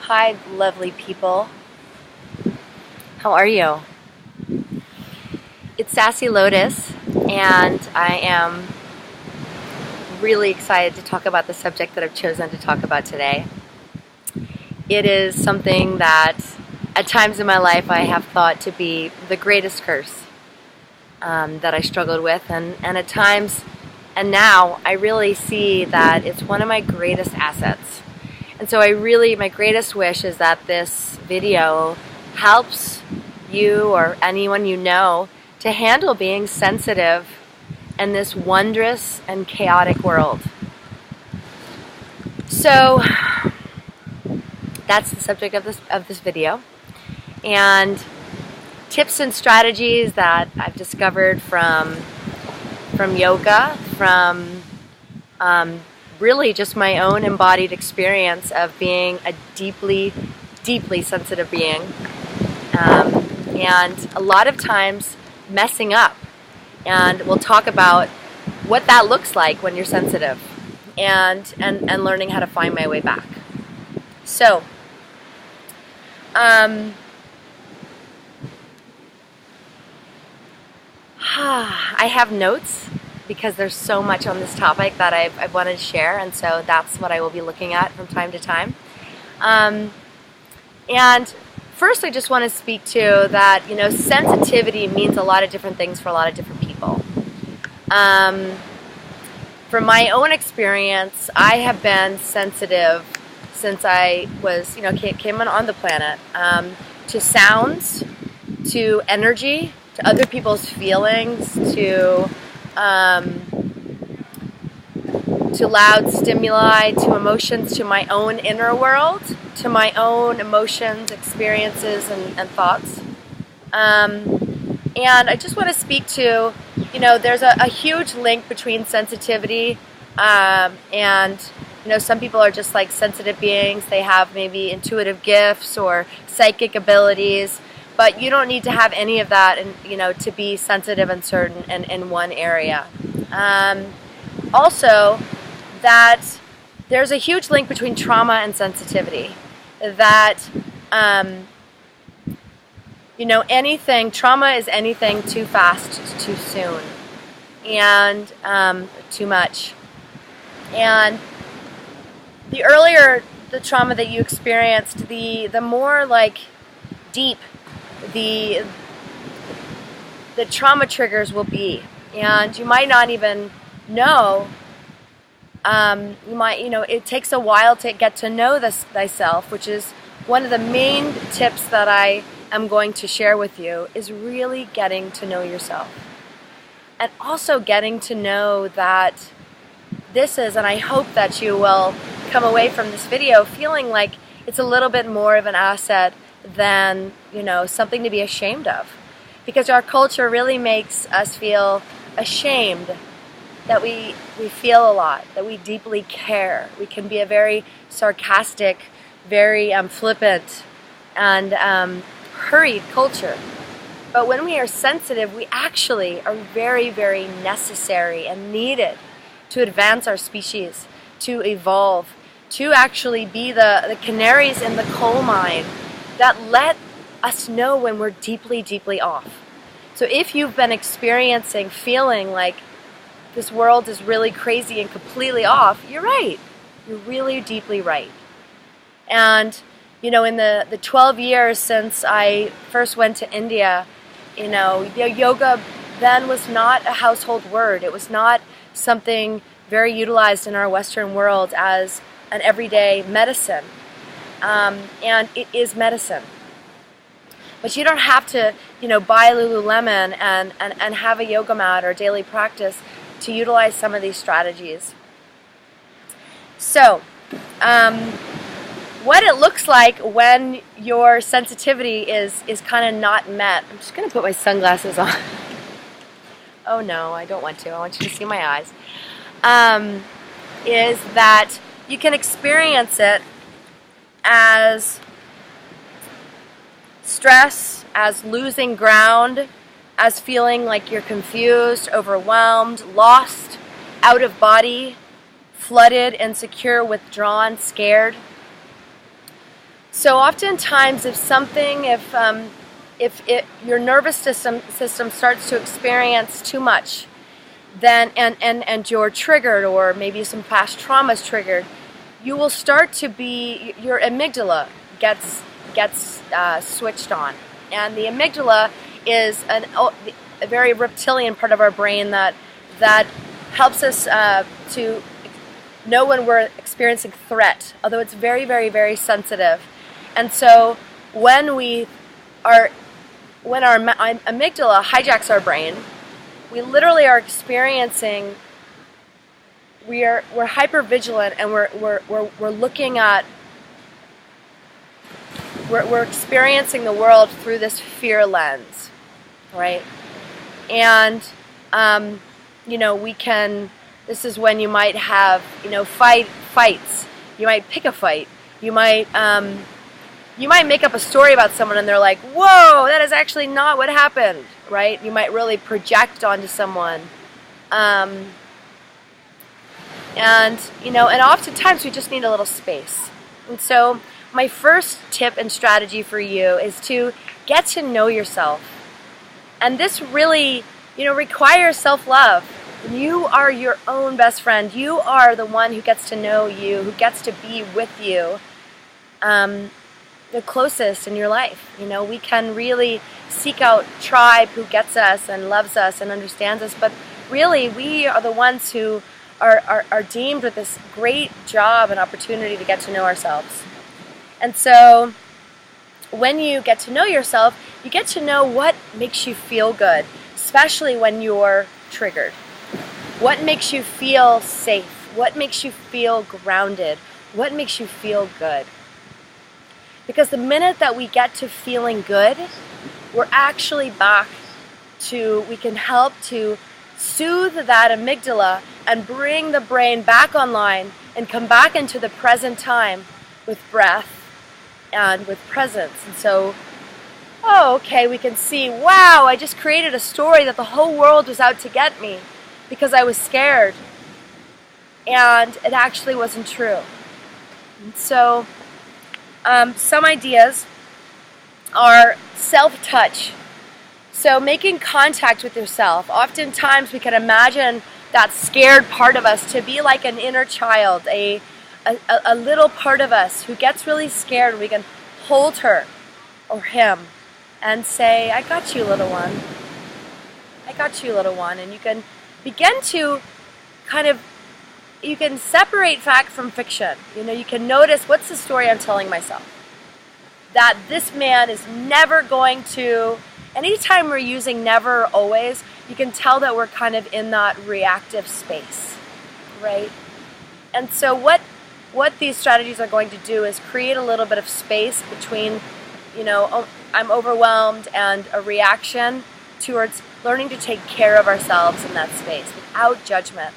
Hi, lovely people. How are you? It's Sassy Lotus, and I am really excited to talk about the subject that I've chosen to talk about today. It is something that at times in my life I have thought to be the greatest curse that I struggled with, and at times, and now I really see that it's one of my greatest assets. And so my greatest wish is that this video helps you or anyone you know to handle being sensitive in this wondrous and chaotic world. So that's the subject of this video, and tips and strategies that I've discovered from yoga, from really just my own embodied experience of being a deeply, deeply sensitive being, and a lot of times messing up. And we'll talk about what that looks like when you're sensitive, and learning how to find my way back. So, I have notes because there's so much on this topic that I've wanted to share, and so that's what I will be looking at from time to time. And first, I just want to speak to that, sensitivity means a lot of different things for a lot of different people. From my own experience, I have been sensitive since I was, came on the planet, to sounds, to energy, to other people's feelings, to loud stimuli, to emotions, to my own inner world, to my own emotions, experiences, and thoughts. And I just want to speak to, there's a huge link between sensitivity and, some people are just like sensitive beings. They have maybe intuitive gifts or psychic abilities, but you don't need to have any of that, and to be sensitive and certain in one area. Also, that there's a huge link between trauma and sensitivity. That trauma is anything too fast, too soon, and too much. And the earlier the trauma that you experienced, the more like deep the trauma triggers will be, and you might not even know. It takes a while to get to know thyself, which is one of the main tips that I am going to share with you, is really getting to know yourself. And also getting to know that this is, and I hope that you will come away from this video feeling like it's a little bit more of an asset than, something to be ashamed of. Because our culture really makes us feel ashamed that we feel a lot, that we deeply care. We can be a very sarcastic, very flippant, and hurried culture. But when we are sensitive, we actually are very, very necessary and needed to advance our species, to evolve, to actually be the canaries in the coal mine that let us know when we're deeply, deeply off. So if you've been experiencing feeling like this world is really crazy and completely off, you're right. You're really deeply right. And, in the 12 years since I first went to India, yoga then was not a household word. It was not something very utilized in our Western world as an everyday medicine. And it is medicine. But you don't have to, buy Lululemon and have a yoga mat or daily practice to utilize some of these strategies. So, what it looks like when your sensitivity is kind of not met. I'm just going to put my sunglasses on. Oh no, I don't want to. I want you to see my eyes. Is that you can experience it as stress, as losing ground, as feeling like you're confused, overwhelmed, lost, out of body, flooded, insecure, withdrawn, scared. So oftentimes, if your nervous system starts to experience too much, then and you're triggered, or maybe some past trauma is triggered, you will start to be, your amygdala gets switched on, and the amygdala is a very reptilian part of our brain that helps us to know when we're experiencing threat, although it's very, very, very sensitive. And so when our amygdala hijacks our brain, we literally are experiencing, we're hyper vigilant, and we're looking at, we're experiencing the world through this fear lens, right? And we can. This is when you might have fights. You might pick a fight. You might make up a story about someone, and they're like, "Whoa, that is actually not what happened," right? You might really project onto someone, and oftentimes we just need a little space. And so my first tip and strategy for you is to get to know yourself, and this really requires self-love. You are your own best friend. You are the one who gets to know you, who gets to be with you the closest in your life. We can really seek out tribe who gets us and loves us and understands us, but really we are the ones who are deemed with this great job and opportunity to get to know ourselves. And so when you get to know yourself, you get to know what makes you feel good, especially when you're triggered. What makes you feel safe? What makes you feel grounded? What makes you feel good? Because the minute that we get to feeling good, we're actually back to, we can help to soothe that amygdala and bring the brain back online and come back into the present time with breath and with presence. And so, okay, we can see, wow, I just created a story that the whole world was out to get me because I was scared, and it actually wasn't true. And so some ideas are self-touch. So making contact with yourself. Oftentimes we can imagine that scared part of us to be like an inner child, a little part of us who gets really scared. We can hold her or him and say, I got you, little one. I got you, little one. And you can begin to you can separate fact from fiction. You can notice, what's the story I'm telling myself? That this man is never going to, and anytime we're using never or always, you can tell that we're kind of in that reactive space, right? And so what these strategies are going to do is create a little bit of space between, I'm overwhelmed, and a reaction towards learning to take care of ourselves in that space without judgment.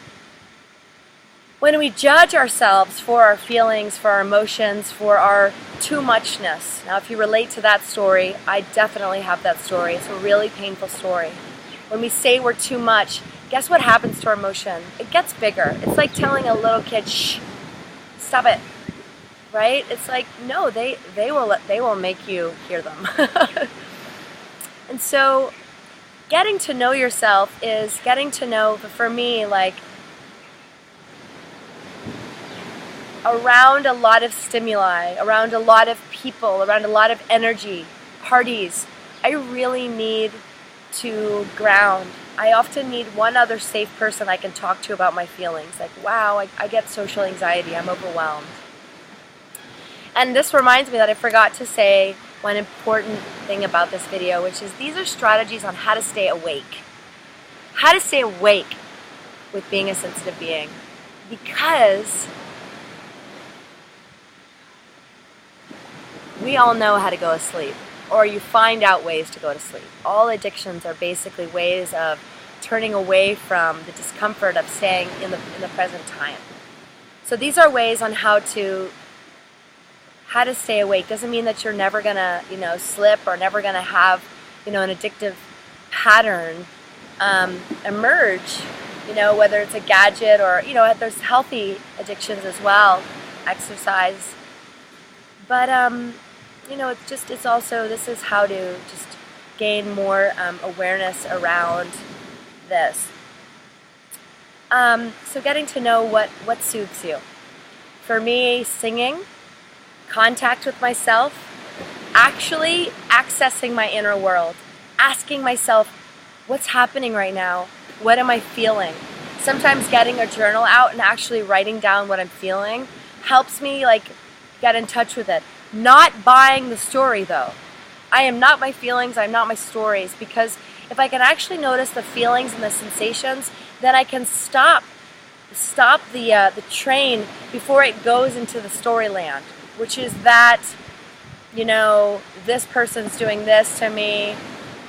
When we judge ourselves for our feelings, for our emotions, for our too muchness. Now, if you relate to that story, I definitely have that story. It's a really painful story. When we say we're too much, guess what happens to our emotion? It gets bigger. It's like telling a little kid, shh, stop it, right? It's like, no, they will make you hear them. And so getting to know yourself is getting to know, for me, like, around a lot of stimuli, around a lot of people, around a lot of energy, parties, I really need to ground. I often need one other safe person I can talk to about my feelings. Like, wow, I get social anxiety, I'm overwhelmed. And this reminds me that I forgot to say one important thing about this video, which is these are strategies on how to stay awake. How to stay awake with being a sensitive being. Because we all know how to go to sleep, or you find out ways to go to sleep. All addictions are basically ways of turning away from the discomfort of staying in the present time. So these are ways on how to stay awake. Doesn't mean that you're never gonna, slip, or never gonna have, an addictive pattern emerge. Whether it's a gadget or, there's healthy addictions as well, exercise. But it's also, this is how to just gain more awareness around this. So getting to know what soothes you. For me, singing, contact with myself, actually accessing my inner world, asking myself, what's happening right now? What am I feeling? Sometimes getting a journal out and actually writing down what I'm feeling helps me get in touch with it. Not buying the story though. I am not my feelings, I'm not my stories, because if I can actually notice the feelings and the sensations, then I can stop the train before it goes into the storyland, which is that, this person's doing this to me.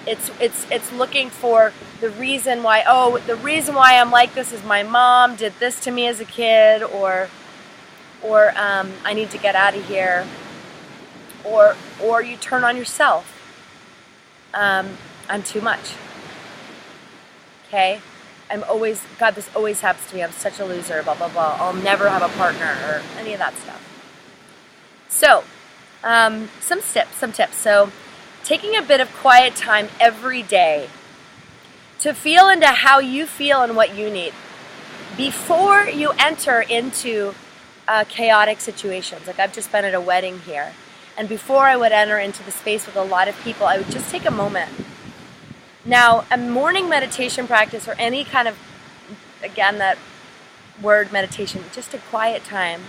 It's looking for the reason why. Oh, the reason why I'm like this is my mom did this to me as a kid, or I need to get out of here, or you turn on yourself. I'm too much. Okay, God, this always happens to me. I'm such a loser. Blah blah blah. I'll never have a partner or any of that stuff. So, some tips. So, taking a bit of quiet time every day to feel into how you feel and what you need before you enter into chaotic situations. Like I've just been at a wedding here, and before I would enter into the space with a lot of people, I would just take a moment. Now, a morning meditation practice, or any kind of, again, that word meditation, just a quiet time,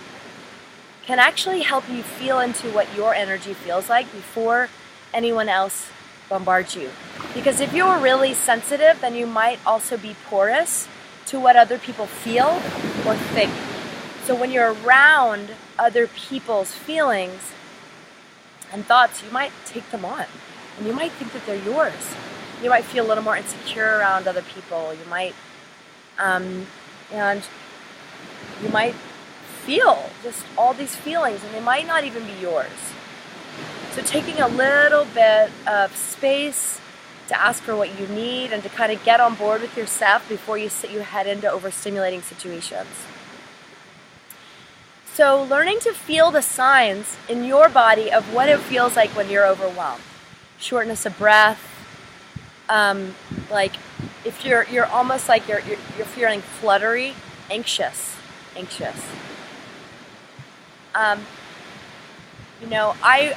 can actually help you feel into what your energy feels like before anyone else bombards you. Because if you're really sensitive, then you might also be porous to what other people feel or think. So when you're around other people's feelings and thoughts, you might take them on, and you might think that they're yours. You might feel a little more insecure around other people. You might, and you might feel just all these feelings, and they might not even be yours. So taking a little bit of space to ask for what you need and to kind of get on board with yourself before you head into overstimulating situations. So learning to feel the signs in your body of what it feels like when you're overwhelmed. Shortness of breath, like if you're almost like you're feeling fluttery, anxious.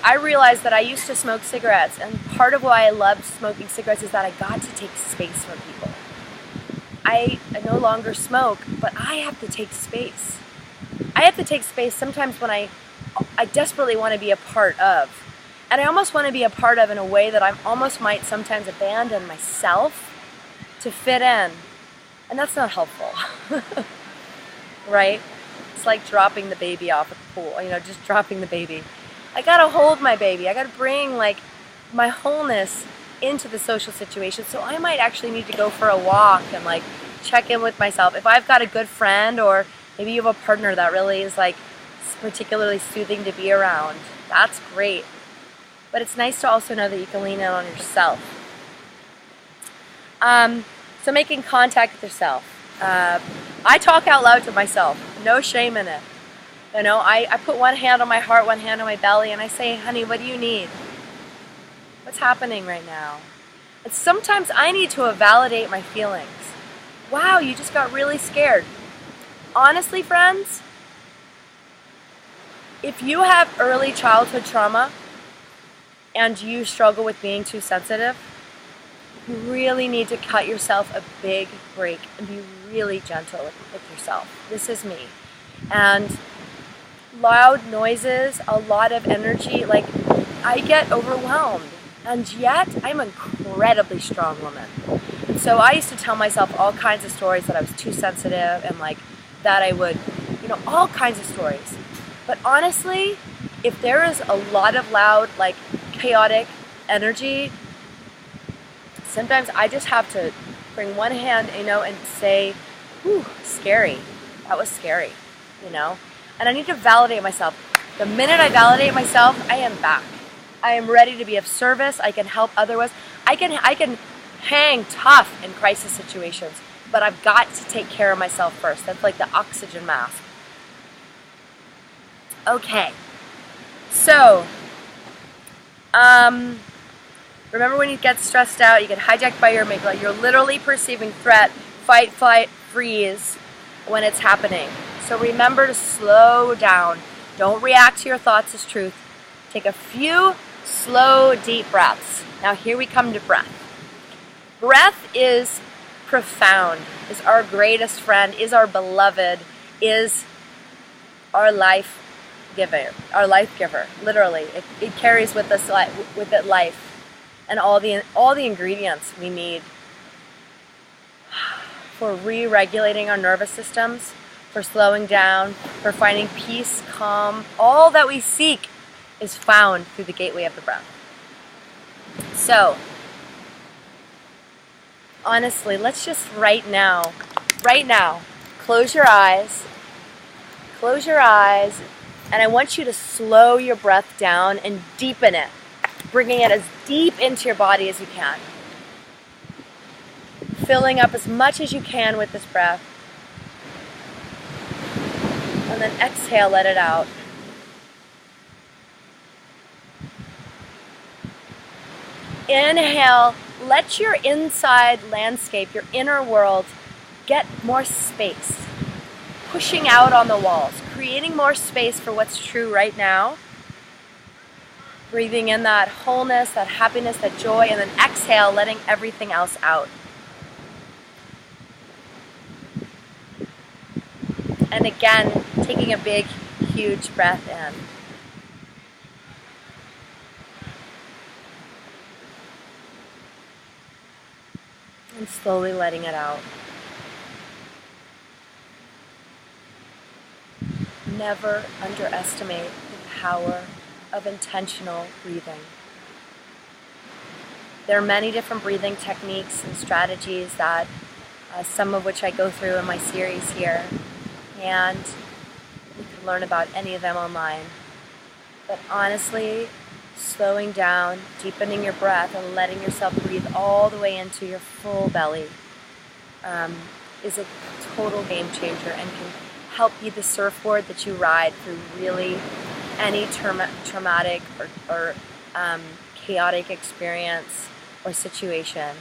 I realized that I used to smoke cigarettes, and part of why I loved smoking cigarettes is that I got to take space from people. I no longer smoke, but I have to take space. I have to take space sometimes when I desperately want to be a part of. And I almost want to be a part of in a way that I almost might sometimes abandon myself to fit in. And that's not helpful. Right? It's like dropping the baby off at the pool, just dropping the baby. I gotta hold my baby. I gotta bring my wholeness into the social situation. So I might actually need to go for a walk and check in with myself. If I've got a good friend, or maybe you have a partner that really is particularly soothing to be around, that's great. But it's nice to also know that you can lean in on yourself. So making contact with yourself. I talk out loud to myself. No shame in it. I put one hand on my heart, one hand on my belly, and I say, honey, what do you need? What's happening right now? And sometimes I need to validate my feelings. Wow, you just got really scared. Honestly, friends, if you have early childhood trauma and you struggle with being too sensitive, you really need to cut yourself a big break and be really gentle with yourself. This is me. And loud noises, a lot of energy, I get overwhelmed. And yet, I'm an incredibly strong woman. And so I used to tell myself all kinds of stories that I was too sensitive, and that I would, all kinds of stories. But honestly, if there is a lot of loud, chaotic energy, sometimes I just have to bring one hand, and say, whew, scary. That was scary, And I need to validate myself. The minute I validate myself, I am back. I am ready to be of service. I can help others. I can hang tough in crisis situations, but I've got to take care of myself first. That's like the oxygen mask. Okay. So, Remember when you get stressed out, you get hijacked by your amygdala. You're literally perceiving threat, fight, flight, freeze when it's happening. So remember to slow down. Don't react to your thoughts as truth. Take a few slow, deep breaths. Now here we come to breath. Breath is profound, is our greatest friend, is our beloved, is our life giver, literally. It carries with it life and all the ingredients we need for re-regulating our nervous systems, for slowing down, for finding peace, calm. All that we seek is found through the gateway of the breath. So, honestly, let's just right now, close your eyes, and I want you to slow your breath down and deepen it, bringing it as deep into your body as you can. Filling up as much as you can with this breath. And then exhale, let it out. Inhale, let your inside landscape, your inner world, get more space. Pushing out on the walls, creating more space for what's true right now. Breathing in that wholeness, that happiness, that joy, and then exhale, letting everything else out. And again, taking a big, huge breath in. And slowly letting it out. Never underestimate the power of intentional breathing. There are many different breathing techniques and strategies that some of which I go through in my series here, and you can learn about any of them online. But honestly, slowing down, deepening your breath, and letting yourself breathe all the way into your full belly is a total game changer and can help be the surfboard that you ride through really any traumatic or chaotic experience or situation.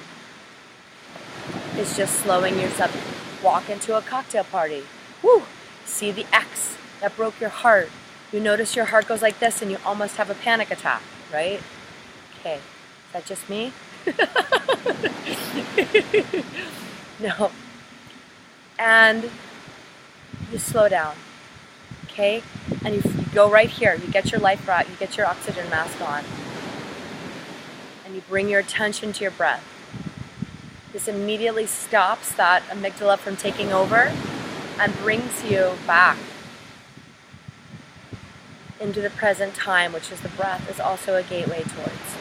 Is just slowing yourself. Walk into a cocktail party. Woo! See the ex that broke your heart. You notice your heart goes like this and you almost have a panic attack, right? Okay, is that just me? No. And you slow down, okay? And you go right here. You get your life raft, you get your oxygen mask on. And you bring your attention to your breath. This immediately stops that amygdala from taking over and brings you back into the present time, which is the breath, is also a gateway towards.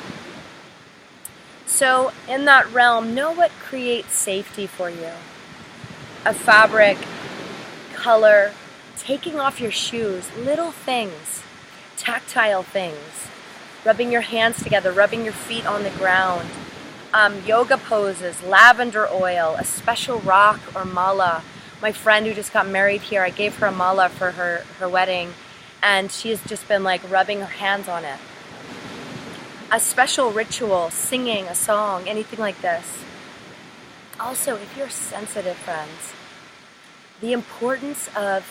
So in that realm, know what creates safety for you. A fabric, color, taking off your shoes, little things, tactile things, rubbing your hands together, rubbing your feet on the ground, yoga poses, lavender oil, a special rock or mala. My friend who just got married here, I gave her a mala for her wedding, and she has just been like rubbing her hands on it. A special ritual, singing a song, anything like this. Also, if you're sensitive, friends, the importance of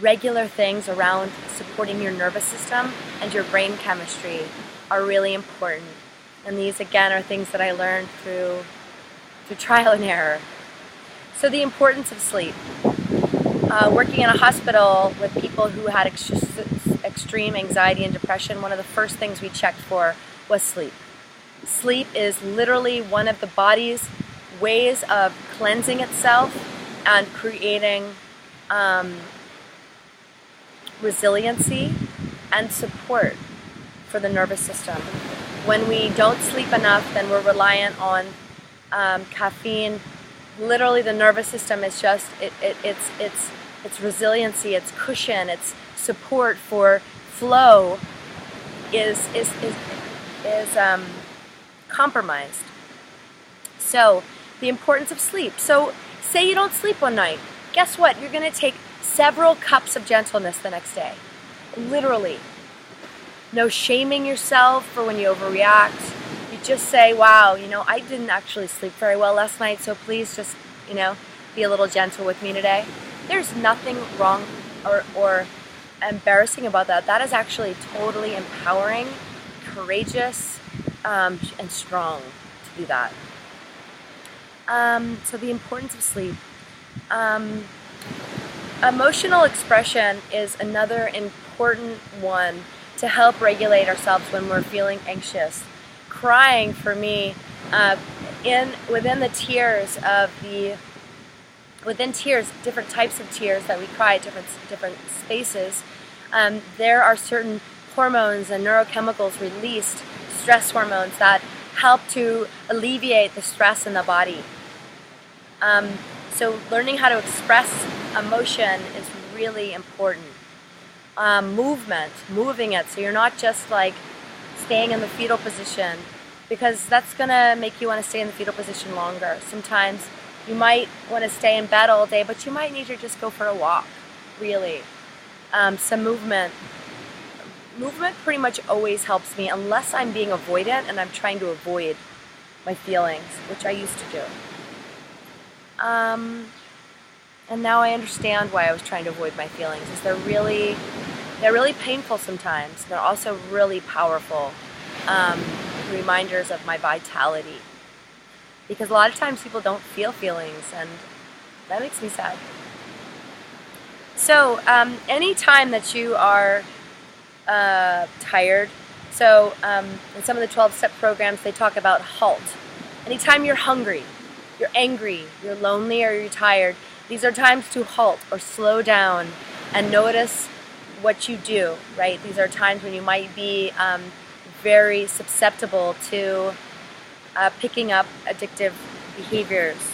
regular things around supporting your nervous system and your brain chemistry are really important. And these, again, are things that I learned through trial and error. So the importance of sleep. Working in a hospital with people who had extreme anxiety and depression, one of the first things we checked for was sleep. Sleep is literally one of the body's ways of cleansing itself and creating resiliency and support for the nervous system. When we don't sleep enough, then we're reliant on caffeine. Literally, the nervous system is just its resiliency, its cushion, its support for flow is compromised. So the importance of sleep. So say you don't sleep one night. Guess what? You're going to take several cups of gentleness the next day. Literally. No shaming yourself for when you overreact. You just say, wow, I didn't actually sleep very well last night, so please just, be a little gentle with me today. There's nothing wrong or embarrassing about that. That is actually totally empowering, courageous, and strong to do that. So the importance of sleep. Emotional expression is another important one to help regulate ourselves when we're feeling anxious. Crying for me, within tears, different types of tears that we cry at different spaces. There are certain hormones and neurochemicals released, stress hormones, that help to alleviate the stress in the body. So learning how to express emotion is really important. Moving it, so you're not just like staying in the fetal position, because that's gonna make you want to stay in the fetal position longer. Sometimes you might want to stay in bed all day, but you might need to just go for a walk, really. Some movement. Movement pretty much always helps me, unless I'm being avoidant and I'm trying to avoid my feelings, which I used to do. And now I understand why I was trying to avoid my feelings. Is they're really painful sometimes. They're also really powerful reminders of my vitality. Because a lot of times people don't feel feelings, and that makes me sad. So any time that you are tired, so in some of the 12-step programs they talk about HALT. Anytime you're hungry, you're angry, you're lonely, or you're tired, these are times to halt or slow down and notice what you do, right? These are times when you might be very susceptible to picking up addictive behaviors.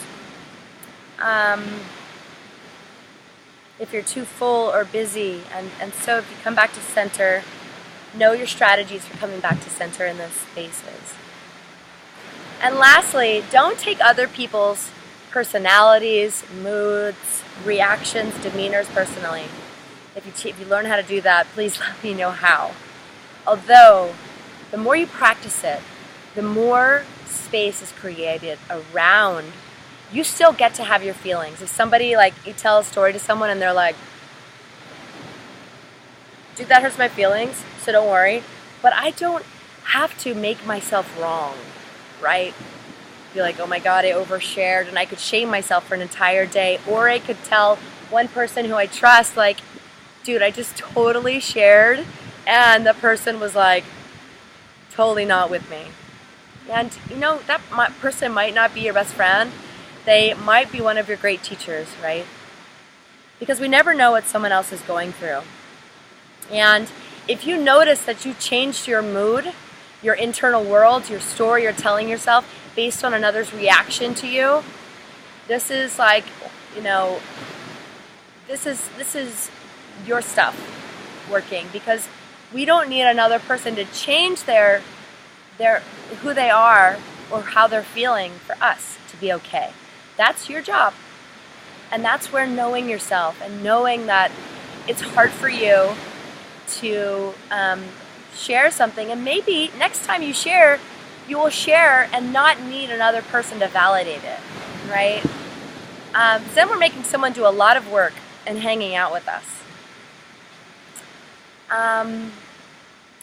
If you're too full or busy, and so if you come back to center, know your strategies for coming back to center in those spaces. And lastly, don't take other people's personalities, moods, reactions, demeanors personally. If you learn how to do that, please let me know how. Although, the more you practice it, the more space is created around. You still get to have your feelings. If somebody, you tell a story to someone and they're like, dude, that hurts my feelings, so don't worry. But I don't have to make myself wrong, right? Be like, oh my God, I overshared, and I could shame myself for an entire day. Or I could tell one person who I trust, like, dude, I just totally shared, and the person was like, totally not with me. And that person might not be your best friend. They might be one of your great teachers, right? Because we never know what someone else is going through. And if you notice that you changed your mood, your internal world, your story you're telling yourself based on another's reaction to you, this is this is your stuff working, because we don't need another person to change their who they are or how they're feeling for us to be okay. That's your job. And that's where knowing yourself and knowing that it's hard for you to share something, and maybe next time you share, you will share and not need another person to validate it, right? Then we're making someone do a lot of work and hanging out with us.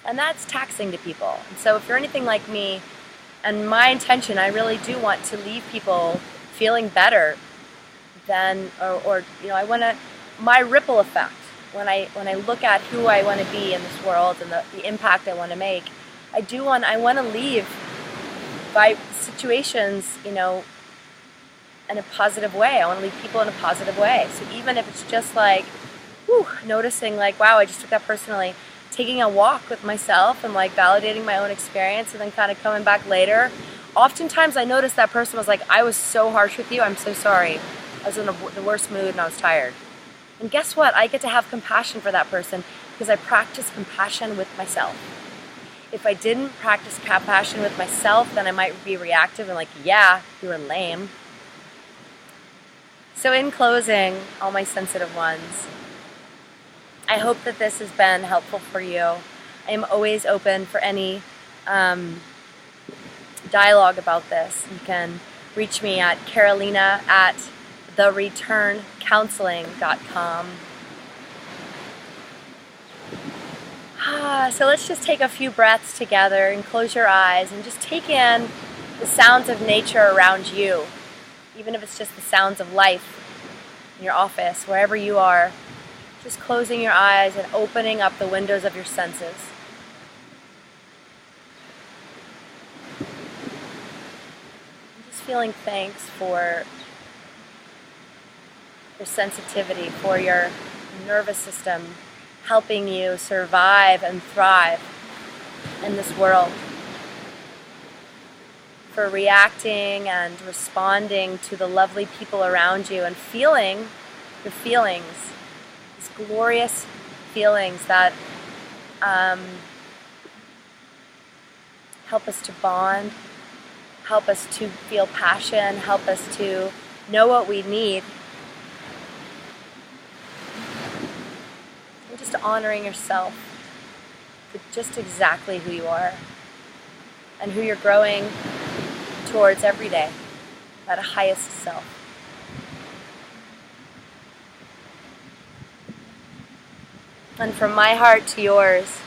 And that's taxing to people. And so if you're anything like me, and my intention, I really do want to leave people feeling better than, I want to, my ripple effect, when I look at who I want to be in this world and the impact I want to make, I want to leave by situations, in a positive way. I want to leave people in a positive way. So even if it's just noticing wow, I just took that personally, taking a walk with myself and validating my own experience, and then kind of coming back later. Oftentimes I noticed that person was like, I was so harsh with you, I'm so sorry. I was in the worst mood and I was tired. And guess what? I get to have compassion for that person because I practice compassion with myself. If I didn't practice compassion with myself, then I might be reactive and yeah, you were lame. So in closing, all my sensitive ones, I hope that this has been helpful for you. I am always open for any dialogue about this. You can reach me at carolina@thereturncounseling.com. So let's just take a few breaths together and close your eyes and just take in the sounds of nature around you, even if it's just the sounds of life in your office, wherever you are. Just closing your eyes and opening up the windows of your senses. Just feeling thanks for your sensitivity, for your nervous system helping you survive and thrive in this world, for reacting and responding to the lovely people around you and feeling your feelings, these glorious feelings that help us to bond, help us to feel passion, help us to know what we need. And just honoring yourself for just exactly who you are and who you're growing towards every day, that highest self. And from my heart to yours,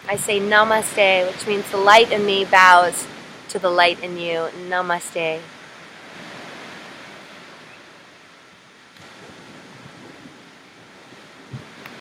I say namaste, which means the light in me bows to the light in you. Namaste.